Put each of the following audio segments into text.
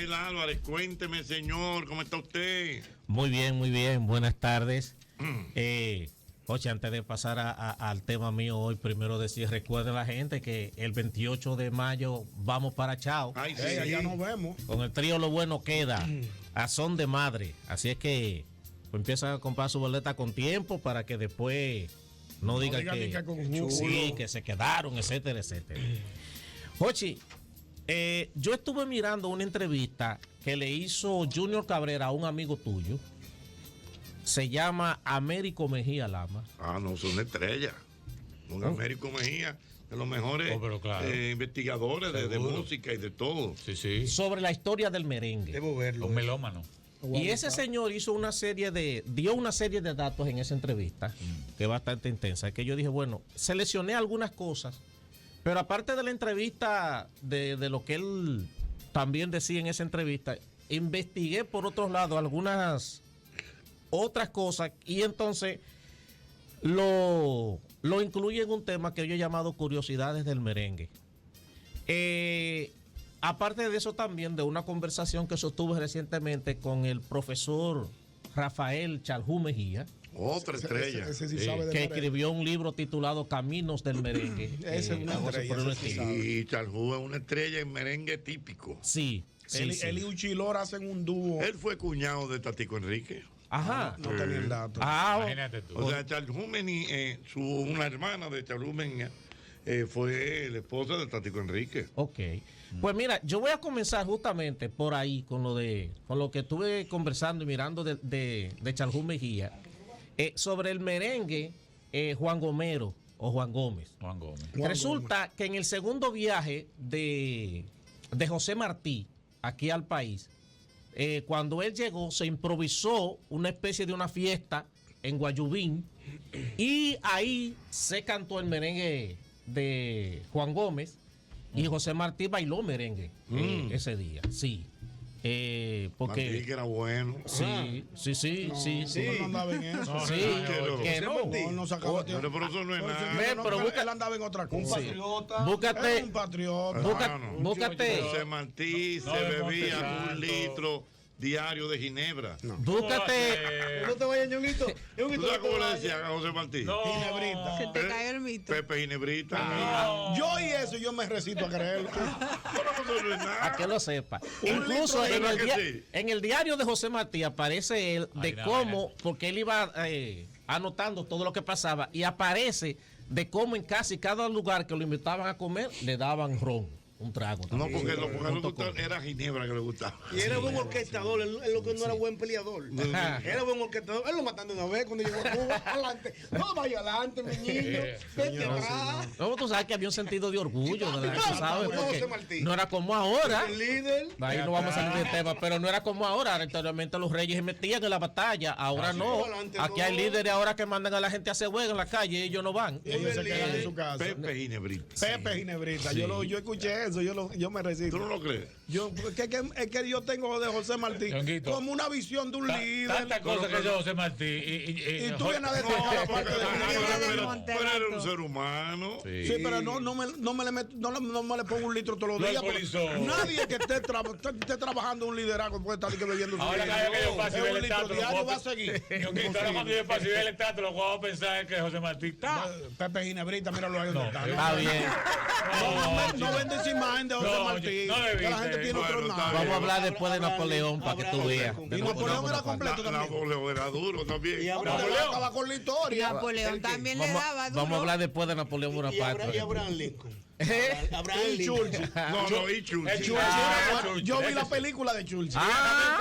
Rafael Álvarez, cuénteme, señor, ¿cómo está usted? Muy bien, buenas tardes. Oye, antes de pasar al tema mío hoy, primero decir, recuerden la gente que el 28 de mayo vamos para Chao. Ay, sí. Ya nos vemos. Con el trío Lo Bueno Queda, a son de madre. Así es que pues, empiezan a comprar su boleta con tiempo para que después no digan que sí, que se quedaron, etcétera, etcétera. Jochi, yo estuve mirando una entrevista que le hizo Junior Cabrera a un amigo tuyo. Se llama Américo Mejía Lama. Ah, no, son estrellas. Un Américo Mejía, de los mejores investigadores de música y de todo. Sí. Sobre la historia del merengue. Debo verlo. Los melómanos. Y ese señor dio una serie de datos en esa entrevista, que es bastante intensa, que yo dije, bueno, seleccioné algunas cosas, pero aparte de la entrevista, de lo que él también decía en esa entrevista, investigué por otros lados algunas otras cosas y entonces lo incluye en un tema que yo he llamado curiosidades del merengue. Aparte de eso también de una conversación que sostuve recientemente con el profesor Rafael Chaljú Mejía. Otra estrella. Ese sí sabe de Que merengue. escribió un libro titulado Caminos del Merengue. Ese es una estrella, ese sí sabe. Y Chaljú es una estrella en merengue típico. Sí. Él y Uchilor hacen un dúo. Él fue cuñado de Tatico Enrique. Ajá. No tenía el dato. Imagínate tú. O sea, Chaljú Mejía, una hermana de Chaljú Mejía, fue la esposa de Tatico Enrique. Ok. Pues mira, yo voy a comenzar justamente por ahí con lo que estuve conversando y mirando de Chaljú Mejía sobre el merengue Juan Gomero o Juan Gómez. Juan Gómez. Resulta que en el segundo viaje de José Martí aquí al país, cuando él llegó, se improvisó una especie de una fiesta en Guayubín y ahí se cantó el merengue de Juan Gómez y José Martí bailó merengue ese día, sí. Porque Martí, que era bueno. sí. No andaba en eso. Sí, que no. No sacaba tiempo. Pero eso no es nada. Ve, pero busca- él andaba en otra cosa. Un patriota. Búscate- Era un patriota. Búscate. José Martí No, se de bebía Montesanto. 1 litro diario de ginebra. Búscate. No te vayas, ñonguito. ¿Tú sabes cómo le decían a José Martí? No. Ginebrita. Se te cayó el mito. Pepe Ginebrita. Yo y eso, yo me recito a creerlo. Pero eso no es nada. A que lo sepa. Incluso litro, en ¿verdad que sí? en el diario de José Martí aparece él de Ay, no, cómo, porque él iba anotando todo lo que pasaba y aparece de cómo en casi cada lugar que lo invitaban a comer le daban ron, un trago. No, también. porque lo que le Junto gustaba con- era ginebra que le gustaba. Y era buen orquestador, él lo que no era buen peleador. Era buen orquestador. Él lo mataron de una vez cuando llegó a Cuba. Adelante. No vaya adelante, mi niño. Vete atrás. No, tú sabes que había un sentido de orgullo, ¿verdad? Tú sabes, No, porque José Martí. no era como ahora. El líder. Ahí no vamos a salir del tema, pero no era como ahora. Anteriormente los reyes se metían en la batalla, ahora no. adelante, Aquí no. hay líderes ahora que mandan a la gente a hacer juego en la calle y ellos no van. Ellos se quedan en su casa. Pepe Ginebrita. Pepe Ginebrita. Yo escuché eso, yo me recito. ¿Tú no lo crees? Es que yo tengo de José Martí Ñonguito. como una visión de un líder. Tantas cosas que yo, José Martí. Y tú vienes a No, decir la porque parte de pero eres un ser humano. Sí, pero no me le pongo un litro todos los Lo días. porque alcoholizó. Nadie que esté trabajando un liderazgo puede estar que bebiendo su Ahora litro. cada vez que yo pase y Es vea un el litro estatus, diario, va a seguir. Ñonguito, ahora cuando yo pase y vea el estatus, lo que voy a pensar es que José Martí está. Pepe Ginebrita, míralo ahí donde está. Está bien. No vende esa imagen de José No, Martí. no le Que la viste. gente tiene otro Bueno, está nombre. Vamos a hablar después de Abraham Napoleón para que tú Lincoln. veas. Y De Napoleón era Bonaparte. completo también. Napoleón era duro también. Y Porque Abraham, le acaba con la historia. Napoleón también le daba duro. Vamos a hablar después de Napoleón y Bonaparte. Abraham Lincoln. ¿Eh? Abraham Y Lincoln. Churchill. No, y Churchill. Yo vi la película de Churchill.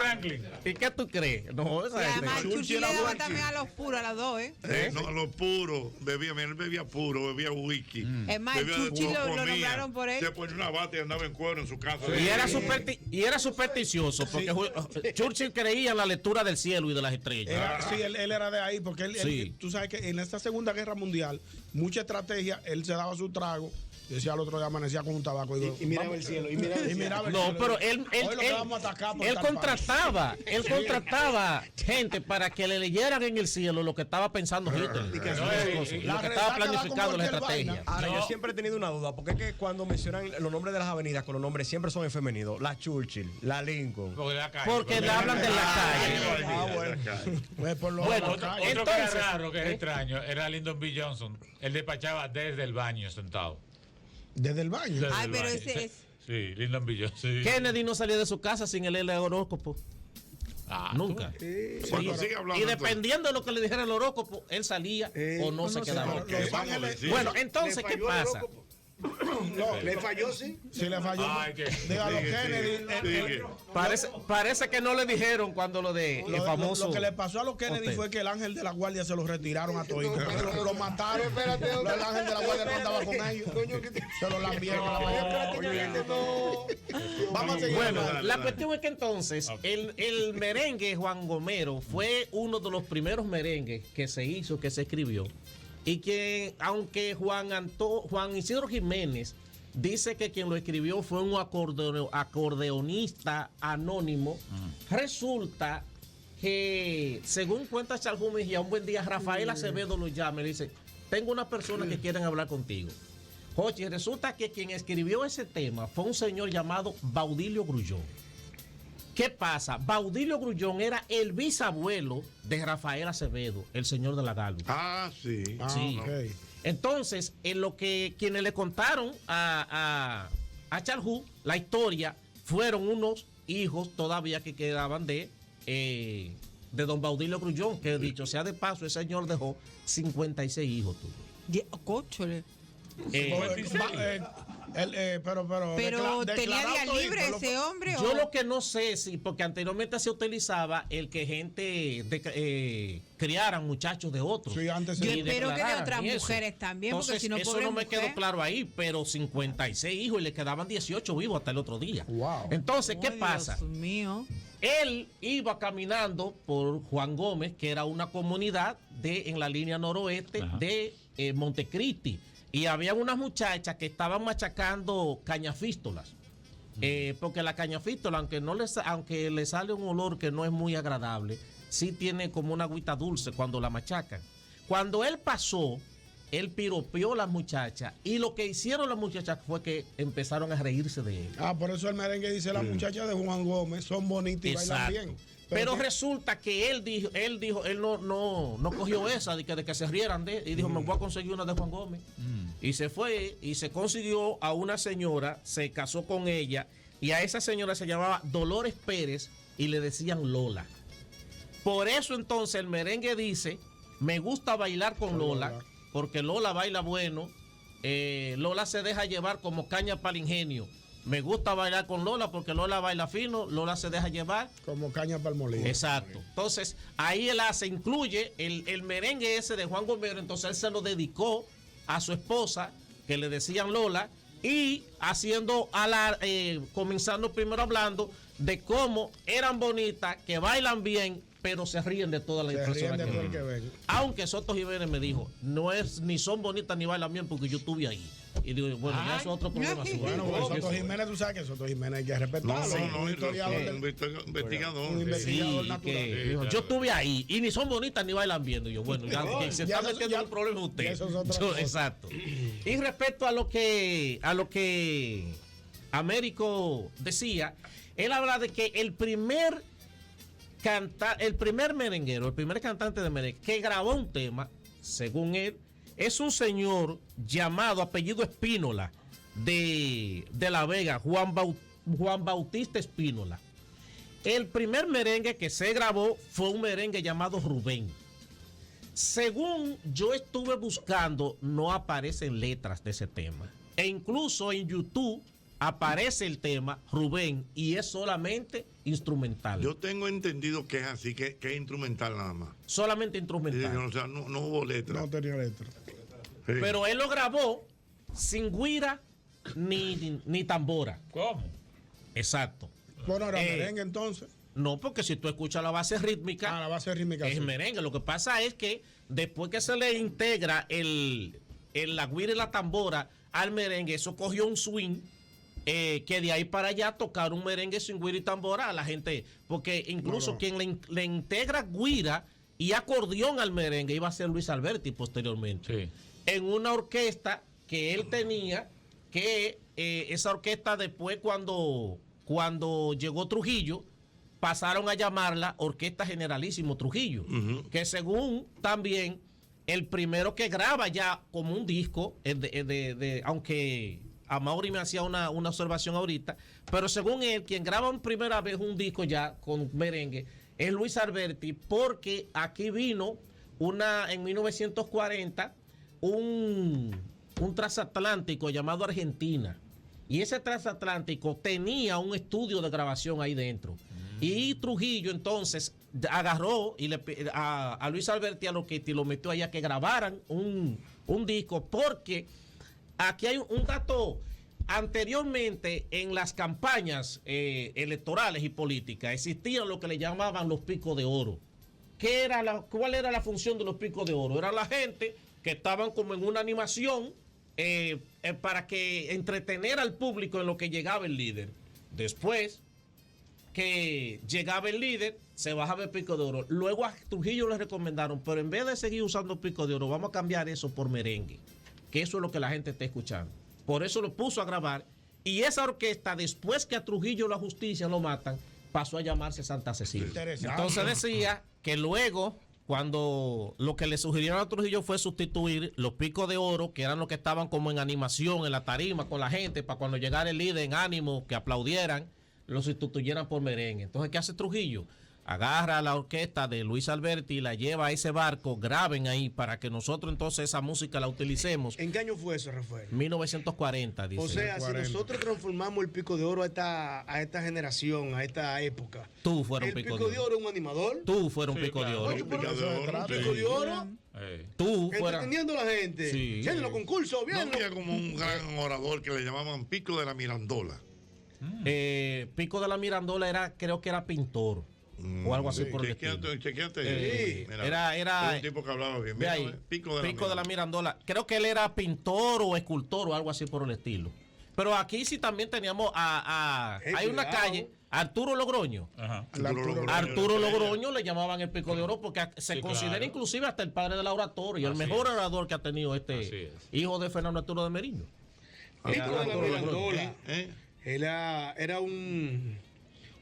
Franklin. ¿Y qué tú crees? No, Y esa además gente. Churchill le era daba bueno. también a los puros, a las dos, ¿eh? No, lo puro, él bebía puro, bebía whisky. Es más, Bebía de Churchill todo, lo comía. nombraron por él. Se ponía una bata y andaba en cuero en su casa. Y era supersticioso, porque Churchill creía en la lectura del cielo y de las estrellas. Sí, él era de ahí, porque él, Sí. tú sabes que en esta Segunda Guerra Mundial, mucha estrategia, él se daba su trago, decía, al otro día amanecía con un tabaco. Y miraba el cielo. Y miraba el No, cielo. pero él contrataba gente para que le leyeran en el cielo lo que estaba pensando Hitler, lo que estaba planificando la estrategia. Ahora, yo siempre he tenido una duda, porque es que cuando mencionan los nombres de las avenidas, con los nombres siempre son en femenino. La Churchill, la Lincoln. Porque le hablan de la calle. Otro que era raro, que es extraño, era Lyndon B. Johnson. Él despachaba desde el baño sentado. Desde el baño. Ay, pero ese es. Sí, Lyndon B. Johnson. Sí. Kennedy no salía de su casa sin el horóscopo. Nunca. Cuando sigue hablando, y dependiendo de lo que le dijera el horóscopo, él salía o no se quedaba. Bueno, entonces, ¿qué pasa? No, le falló, sí. Sí, le falló. Dígalo, Kennedy. Parece que no le dijeron cuando lo de el famoso. Lo que le pasó a los Kennedy fue que el ángel de la guardia se lo retiraron a todos. Lo mataron. El ángel de la guardia no andaba con ellos. Se lo lambieron a la mañana. Vamos a seguir. Bueno, la cuestión es que entonces el merengue Juan Gomero fue uno de los primeros merengues que se hizo, que se escribió. Y que aunque Juan Isidro Jiménez dice que quien lo escribió fue un acordeonista anónimo, resulta que, según cuenta Charles Mejía, un buen día Rafael Acevedo lo llama y le dice: tengo una persona que quieren hablar contigo. Jochi, resulta que quien escribió ese tema fue un señor llamado Baudilio Grullón. ¿Qué pasa? Baudilio Grullón era el bisabuelo de Rafael Acevedo, el señor de la Galvez. Sí. Sí. Okay. Entonces, en lo que quienes le contaron a Charhu la historia fueron unos hijos todavía que quedaban de don Baudilio Grullón, que dicho sea de paso, ese señor dejó 56 hijos. Cóchole. Pero tenía día libre ese hombre. Yo lo que no sé si, porque anteriormente se utilizaba el que gente criaran muchachos de otros. Sí, antes yo espero que de otras mujeres también. Entonces, porque si no, eso no me quedó claro ahí, pero 56 hijos y le quedaban 18 vivos hasta el otro día. Wow. Entonces, ¿qué pasa? Dios mío. Él iba caminando por Juan Gómez, que era una comunidad en la línea noroeste de Montecristi. Y había unas muchachas que estaban machacando cañafístolas. Porque la cañafístola, aunque le sale un olor que no es muy agradable, sí tiene como una agüita dulce cuando la machacan. Cuando él pasó, él piropeó a las muchachas y lo que hicieron las muchachas fue que empezaron a reírse de él. Por eso el merengue dice: las muchachas de Juan Gómez son bonitas y bailan bien. Pero resulta que él no cogió esa de que se rieran de él y dijo: me voy a conseguir una de Juan Gómez. Y se fue y se consiguió a una señora, se casó con ella, y a esa señora se llamaba Dolores Pérez y le decían Lola. Por eso entonces el merengue dice: me gusta bailar con Lola, porque Lola baila bueno, Lola se deja llevar como caña para el ingenio. Me gusta bailar con Lola porque Lola baila fino, Lola se deja llevar. Como caña para el molino. Exacto. Entonces, ahí se incluye el merengue ese de Juan Gomero, entonces él se lo dedicó a su esposa, que le decían Lola, y comenzando primero hablando de cómo eran bonitas, que bailan bien, pero se ríen de todas las personas que ven. Aunque Soto Jiménez me dijo: ni son bonitas ni bailan bien porque yo estuve ahí. Y digo, bueno, ya es otro problema. Bueno, Soto Jiménez, tú sabes que Soto Jiménez hay que respetarlo. Un investigador natural. Dijo: yo estuve ahí y ni son bonitas ni bailan bien. Y yo, bueno, que se está metiendo en un problema usted. Eso es otra cosa. Exacto. Y respecto a lo que Américo decía, él habla de que el primer merenguero, el primer cantante de merengue que grabó un tema, según él, es un señor llamado apellido Espínola de La Vega, Juan Bautista Espínola. El primer merengue que se grabó fue un merengue llamado Rubén. Según yo estuve buscando, no aparecen letras de ese tema. E incluso en YouTube aparece el tema Rubén y es solamente instrumental. Yo tengo entendido que es así, que es instrumental nada más. Solamente instrumental. O sea, no hubo letra. No tenía letra. Sí. Pero él lo grabó sin guira ni tambora. ¿Cómo? Exacto. Bueno, era merengue entonces. No, porque si tú escuchas la base rítmica, la base rítmica es sí. merengue. Lo que pasa es que después que se le integra la guira y la tambora al merengue, eso cogió un swing. Que de ahí para allá tocar un merengue sin guira y tambora a la gente, porque incluso quien le integra guira y acordeón al merengue iba a ser Luis Alberti posteriormente, en una orquesta que él tenía, que esa orquesta después cuando llegó Trujillo pasaron a llamarla Orquesta Generalísimo Trujillo, que según también el primero que graba ya como un disco, aunque a Mauri me hacía una observación ahorita, pero según él, quien graba en primera vez un disco ya con merengue es Luis Alberti, porque aquí vino en 1940 un transatlántico llamado Argentina, y ese transatlántico tenía un estudio de grabación ahí dentro, y Trujillo entonces agarró a Luis Alberti a lo metió allá que grabaran un disco, porque aquí hay un dato. Anteriormente, en las campañas electorales y políticas, existían lo que le llamaban los picos de oro. ¿Cuál era la función de los picos de oro? Era la gente que estaban como en una animación para que entretener al público en lo que llegaba el líder. Después que llegaba el líder, se bajaba el pico de oro. Luego a Trujillo le recomendaron, pero en vez de seguir usando pico de oro, vamos a cambiar eso por merengue, que eso es lo que la gente está escuchando. Por eso lo puso a grabar. Y esa orquesta, después que a Trujillo la justicia lo matan, pasó a llamarse Santa Cecilia. Entonces decía que luego, cuando lo que le sugirieron a Trujillo fue sustituir los picos de oro, que eran los que estaban como en animación, en la tarima con la gente, para cuando llegara el líder en ánimo, que aplaudieran, lo sustituyeran por merengue. Entonces, ¿qué hace Trujillo? Agarra a la orquesta de Luis Alberti y la lleva a ese barco, graben ahí para que nosotros entonces esa música la utilicemos. ¿En qué año fue eso, Rafael? 1940, dice. O sea, 40. Si nosotros transformamos el pico de oro a esta generación, a esta época. Tú fueras un pico de oro. ¿Un animador? Tú fueras un pico de oro. Oye, pico de oro. Tú fueras. Entreteniendo a la gente. Sí. Siendo los concursos, bien. No había como un gran orador que le llamaban Pico de la Mirandola. Pico de la Mirandola creo que era pintor. O algo así por el estilo. Chequeate. Era un tipo que hablaba bien. Mira ahí, Pico de la Mirandola. Creo que él era pintor o escultor o algo así por el estilo. Pero aquí sí también teníamos hay una calle, Arturo Logroño. Ajá. Arturo Logroño le llamaban el Pico de Oro porque se considera inclusive hasta el padre de la oratoria, el mejor orador que ha tenido hijo de Fernando Arturo de Meriño. Pico de la Mirandola era un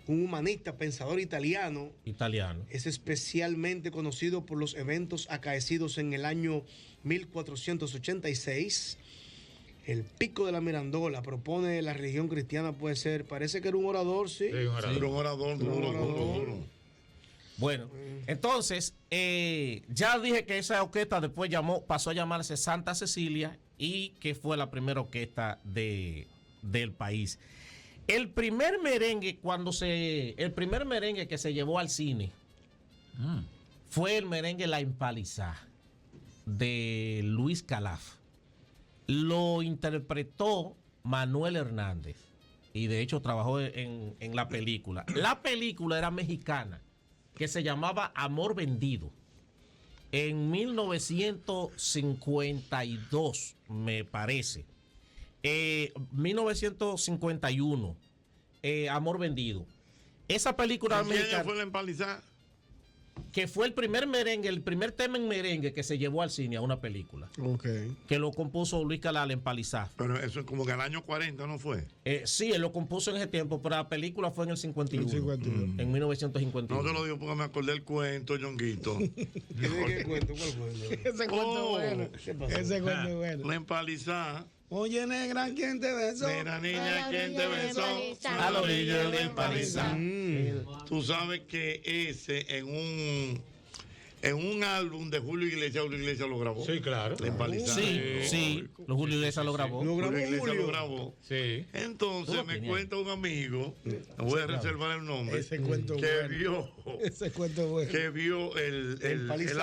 humanista, pensador italiano. Es especialmente conocido por los eventos acaecidos en el año 1486. El Pico de la Mirandola propone la religión cristiana parece que era un orador, sí. Un orador duro. Bueno, entonces, ya dije que esa orquesta después pasó a llamarse Santa Cecilia y que fue la primera orquesta del país. El primer merengue que se llevó al cine fue el merengue La Empalizá de Luis Calaf. Lo interpretó Manuel Hernández y de hecho trabajó en la película. La película era mexicana, que se llamaba Amor Vendido. En 1952, me parece. 1951, Amor Vendido. Esa película mexicana fue La Empalizá, que fue el primer merengue, el primer tema en merengue que se llevó al cine a una película. Que lo compuso Luis Calaf, La Empalizá. Pero eso es como que el año 40, ¿no fue? Sí, él lo compuso en ese tiempo, pero la película fue en el 51. En 1951. No te lo digo porque me acordé del cuento, Ñonguito. ¿Qué cuento? ¿Cuál cuento? Ese cuento bueno. Ese cuento es bueno. La Empalizá. Oye, negra, ¿quién te besó? Mira, niña, ¿quién te besó? A la orilla de la Empalizá. Tú sabes que ese en un álbum de Julio Iglesias lo grabó. Sí, claro. La Empalizá. Sí, Julio Iglesias lo grabó. Julio Iglesias lo grabó. Sí. Entonces me cuenta un amigo, voy a reservar el nombre, ese cuento que bueno. que vio el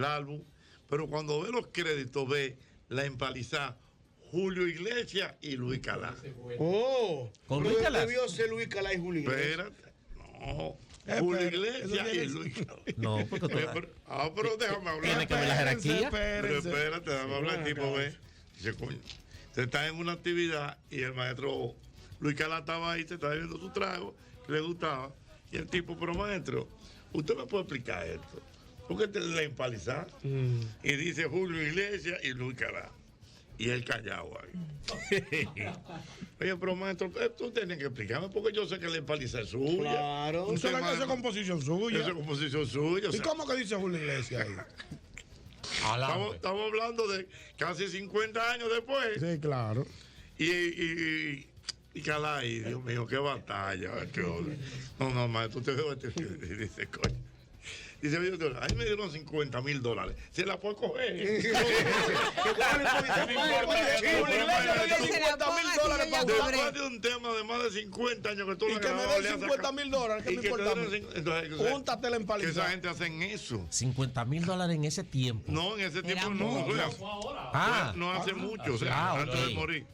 álbum, pero cuando ve los créditos ve La Empalizá, Julio Iglesias y Luis Calaf. Oh, ¿con Luis Calaf? Debió ser Luis Calaf y Julio Iglesias. Espérate, no. Julio Iglesias y Luis Calá. No, porque pero déjame hablar. Tiene que ver la jerarquía. Pero espérate, déjame hablar. El tipo ve. Dice, coño, se está en una actividad y el maestro Luis Calá estaba ahí, se estaba bebiendo su trago, le gustaba. Y el tipo, pero maestro, ¿usted me puede explicar esto? ¿Por qué te le empalizar? Y dice Julio Iglesias y Luis Calá. Y él callado ahí. Oye, pero maestro, tú tienes que explicarme porque yo sé que la empaliza es suya. Claro. Usted sabe que esa es composición suya. Esa es composición suya. ¿Y cómo que dice Julio Iglesias ahí? Estamos hablando de casi 50 años después. Sí, claro. Y Calá, y Dios mío, qué batalla. No, maestro, usted dice, coño. Dice, oye, ahí me dieron $50,000. Se la puede coger. Después de un tema de más de 50 años que tú y que me den $50,000, ¿qué me importa? Júntate la empalizada. Que esa gente hacen eso. $50,000 en ese tiempo. No, en ese tiempo no. No hace mucho, o sea, antes de morir.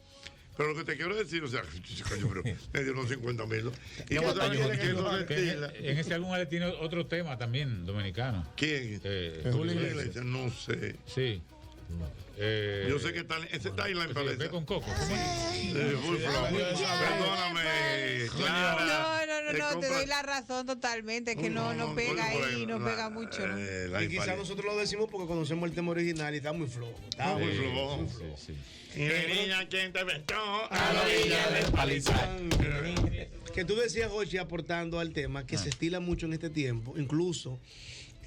Pero lo que te quiero decir, o sea, pero me dieron $50,000. Y en ese álbum él tiene otro tema también dominicano. ¿Quién? Julio Iglesias. No sé. Sí. Yo sé que ese está ahí en la empresa. Ve con Coco. Perdóname. No, te doy la razón totalmente. Es que no pega ahí, no pega mucho. Y quizás nosotros lo decimos porque conocemos el tema original y está muy flojo. Está muy flojo. Y niña, ¿quién te aventó a la orilla del palizán? Que tú decías, Jochi, aportando al tema, que se estila mucho en este tiempo. Incluso,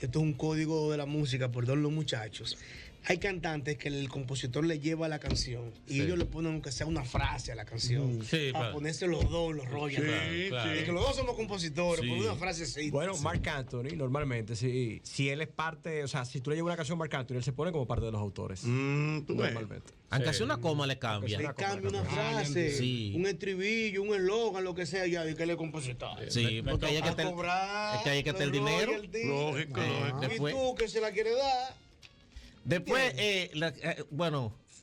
esto es un código de la música por todos los muchachos. Hay cantantes que el compositor le lleva la canción y ellos le ponen aunque sea una frase a la canción para ponerse los dos, los rollos. Que los dos somos compositores, por una frase así. Bueno, Marc Anthony, normalmente, si él es parte, o sea, si tú le llevas una canción a Marc Anthony, él se pone como parte de los autores. Normalmente. Aunque sea una coma le cambia. Le cambia una frase, un estribillo, un eslogan, lo que sea, ya, y que le compositor. Sí, porque hay que tener el dinero. Lógico. Y tú que se la quieres dar. Después,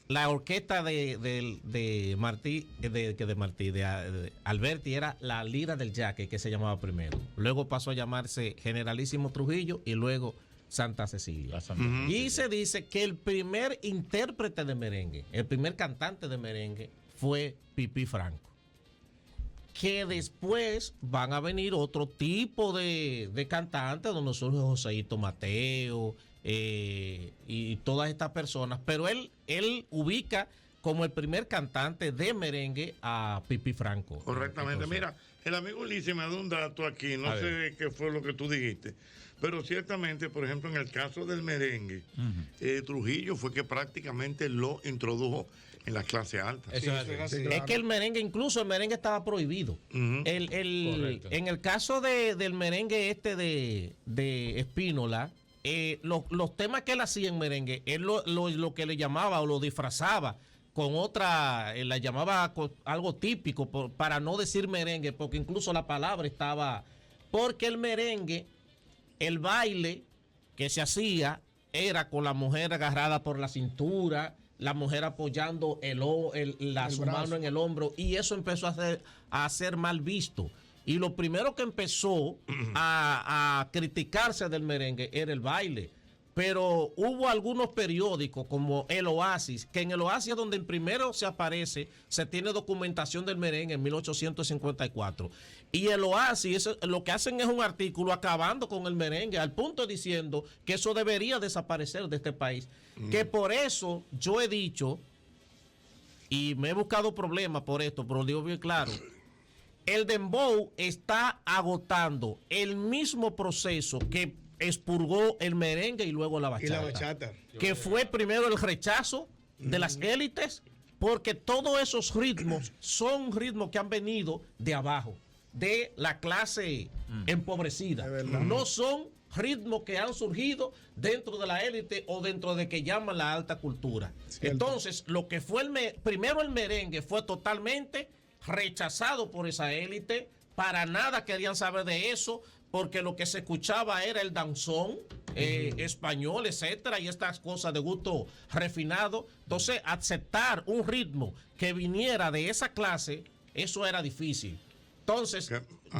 la orquesta de Alberti era la Lira del Yaque, que se llamaba primero. Luego pasó a llamarse Generalísimo Trujillo y luego Santa Cecilia. Y se dice que el primer intérprete de merengue, el primer cantante de merengue fue Pipí Franco. Que después van a venir otro tipo de cantantes, donde surge Joséito Mateo, y todas estas personas, pero él ubica como el primer cantante de merengue a Pipí Franco. Correctamente. Mira, el amigo Ulises me ha dado un dato aquí, no sé qué fue lo que tú dijiste, pero ciertamente, por ejemplo, en el caso del merengue, Trujillo fue que prácticamente lo introdujo en la clase alta. Es que el merengue, incluso el merengue estaba prohibido. En el caso del merengue de Espínola, los temas que él hacía en merengue, él lo que le llamaba o lo disfrazaba con otra, la llamaba algo típico, para no decir merengue, porque incluso la palabra estaba, porque el merengue, el baile que se hacía era con la mujer agarrada por la cintura, la mujer apoyando su mano en el hombro, y eso empezó a ser mal visto. Y lo primero que empezó a criticarse del merengue era el baile. Pero hubo algunos periódicos como El Oasis, que en El Oasis es donde primero se tiene documentación del merengue en 1854. Y El Oasis lo que hacen es un artículo acabando con el merengue, al punto diciendo que eso debería desaparecer de este país. Que por eso yo he dicho, y me he buscado problemas por esto, pero lo digo bien claro, el dembow está agotando el mismo proceso que expurgó el merengue y luego la bachata. Y la bachata. Que fue primero el rechazo de las élites, porque todos esos ritmos son ritmos que han venido de abajo, de la clase empobrecida. No son ritmos que han surgido dentro de la élite o dentro de que llaman la alta cultura. Cierto. Entonces, lo que fue primero el merengue fue totalmente rechazado por esa élite, para nada querían saber de eso, porque lo que se escuchaba era el danzón español, etcétera, y estas cosas de gusto refinado. Entonces, aceptar un ritmo que viniera de esa clase, eso era difícil. Entonces,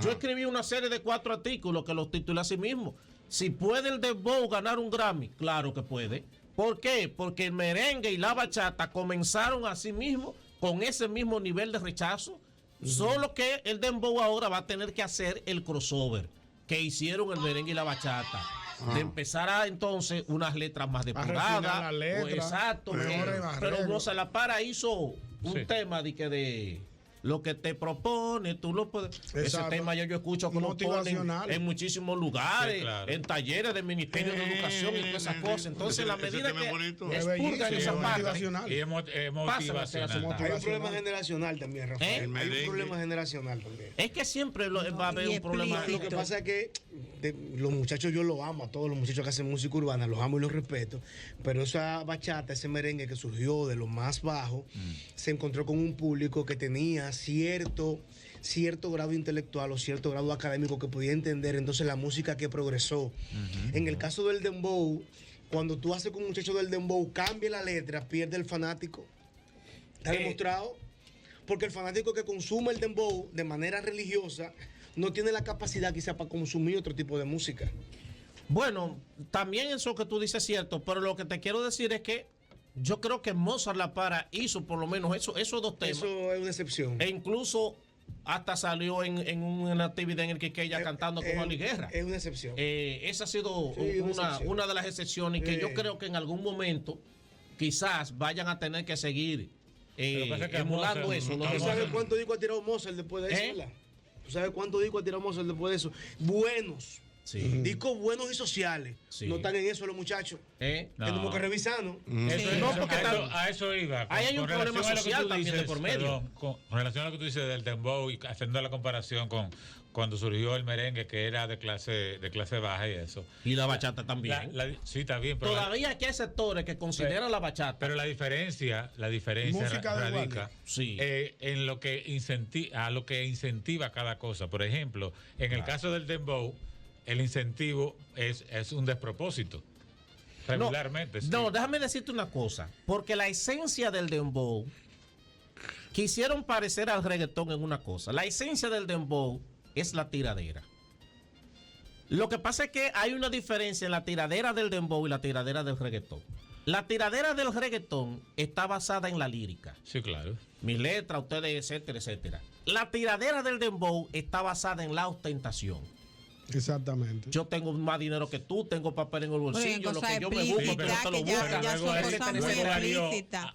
yo escribí una serie de 4 artículos que los titulé así mismo. Si puede el dembow ganar un Grammy, claro que puede. ¿Por qué? Porque el merengue y la bachata comenzaron así mismo, con ese mismo nivel de rechazo. Solo que el dembow ahora va a tener que hacer el crossover que hicieron el merengue y la bachata. De empezar a entonces unas letras más depuradas. Exacto. Pero Rosa La Para hizo un tema de lo que te propone, tú lo puedes. Ese tema yo escucho que lo ponen en muchísimos lugares, en talleres del Ministerio de Educación y todas esas cosas. Entonces, la medida que expurgan esa parte. Y es motivacional. Hay un problema generacional también, Rafael. Hay un problema generacional también. Es que siempre va a haber un problema. Lo que pasa es que los muchachos yo los amo, a todos los muchachos que hacen música urbana, los amo y los respeto, pero esa bachata, ese merengue que surgió de lo más bajo, se encontró con un público que tenía cierto grado intelectual o cierto grado académico que podía entender entonces la música que progresó. En el caso del dembow, cuando tú haces con un muchacho del dembow, cambia la letra, pierde el fanático. Está demostrado. Porque el fanático que consume el dembow de manera religiosa no tiene la capacidad quizá para consumir otro tipo de música. Bueno, también eso que tú dices es cierto, pero lo que te quiero decir es que yo creo que Mozart La Para hizo por lo menos esos 2 temas. Eso es una excepción. E incluso hasta salió en una actividad en el que ella cantando con Juan Luis Guerra. Es una excepción. Esa ha sido una de las excepciones que yo creo que en algún momento quizás vayan a tener que seguir emulando eso. ¿Tú sabes cuánto disco ha tirado Mozart después de eso? ¿Tú sabes cuánto disco ha tirado Mozart después de eso? Buenos. Sí. Discos buenos y sociales. Sí. No están en eso los muchachos. Tenemos que revisarnos. A eso iba. Ahí hay un problema social también de por medio. Con relación a lo que tú dices del dembow y haciendo la comparación con cuando surgió el merengue, que era de clase baja y eso. Y la bachata también. Sí, está bien. Pero todavía aquí hay sectores que consideran la bachata. Pero la diferencia radica en lo que incentiva cada cosa. Por ejemplo, en el caso del dembow, el incentivo es un despropósito. Regularmente. No, déjame decirte una cosa. Porque la esencia del dembow, quisieron parecer al reggaetón en una cosa. La esencia del dembow es la tiradera. Lo que pasa es que hay una diferencia en la tiradera del dembow y la tiradera del reggaetón. La tiradera del reggaetón está basada en la lírica. Sí, claro. Mi letra, ustedes, etcétera, etcétera. La tiradera del dembow está basada en la ostentación. Exactamente. Yo tengo más dinero que tú, tengo papel en el bolsillo, lo que yo me busco, que no te lo buscas.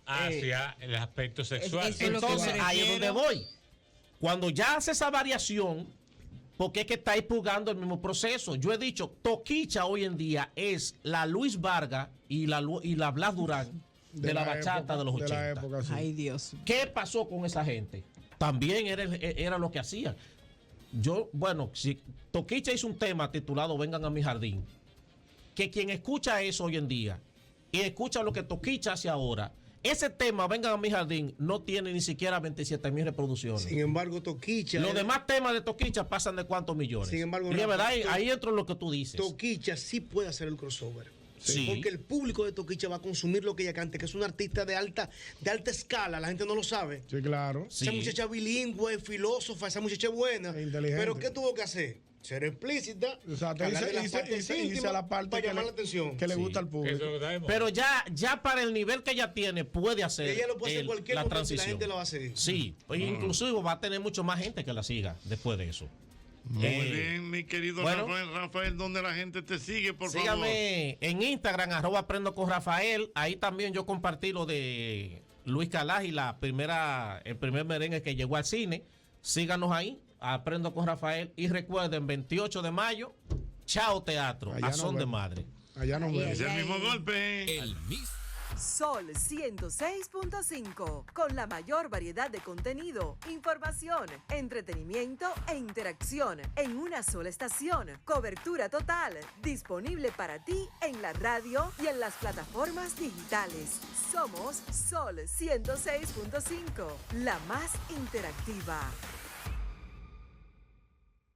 Hacia el aspecto sexual. Entonces, ahí es donde voy. Cuando ya hace esa variación, porque es que estáis purgando el mismo proceso. Yo he dicho, Toquicha hoy en día es la Luis Vargas y la Blas Durán de la bachata de los 80. Época, sí. Ay, Dios. ¿Qué pasó con esa gente? También era lo que hacían. Si Toquicha hizo un tema titulado Vengan a mi jardín, que quien escucha eso hoy en día y escucha lo que Toquicha hace ahora, ese tema Vengan a mi jardín no tiene ni siquiera 27,000 reproducciones. Sin embargo, Toquicha, los demás temas de Toquicha pasan de cuántos millones. Sin embargo, y de verdad, ahí entra lo que tú dices. Toquicha sí puede hacer el crossover. Sí. Porque el público de Toquicha va a consumir lo que ella cante, que es una artista de alta escala, la gente no lo sabe. Sí, claro. Esa muchacha bilingüe, filósofa, esa muchacha es buena. Pero ¿qué tuvo que hacer? Ser explícita. Exacto. Hice la parte para llamar la atención. Que le gusta al público. Pero ya para el nivel que ella tiene, puede hacer ella lo puede hacer cualquier la momento transición. y la gente lo va a seguir. Sí, pues inclusive va a tener mucho más gente que la siga después de eso. Muy bien, mi querido Rafael, ¿dónde la gente te sigue, por favor? Sígame en Instagram, @aprendo con Rafael. Ahí también yo compartí lo de Luis Calaj y el primer merengue que llegó al cine. Síganos ahí, Aprendo con Rafael. Y recuerden, 28 de mayo, Chao Teatro, a son de madre. Allá nos vemos. Es el mismo golpe. El mismo. Sol 106.5, con la mayor variedad de contenido, información, entretenimiento e interacción en una sola estación. Cobertura total, disponible para ti en la radio y en las plataformas digitales. Somos Sol 106.5, la más interactiva.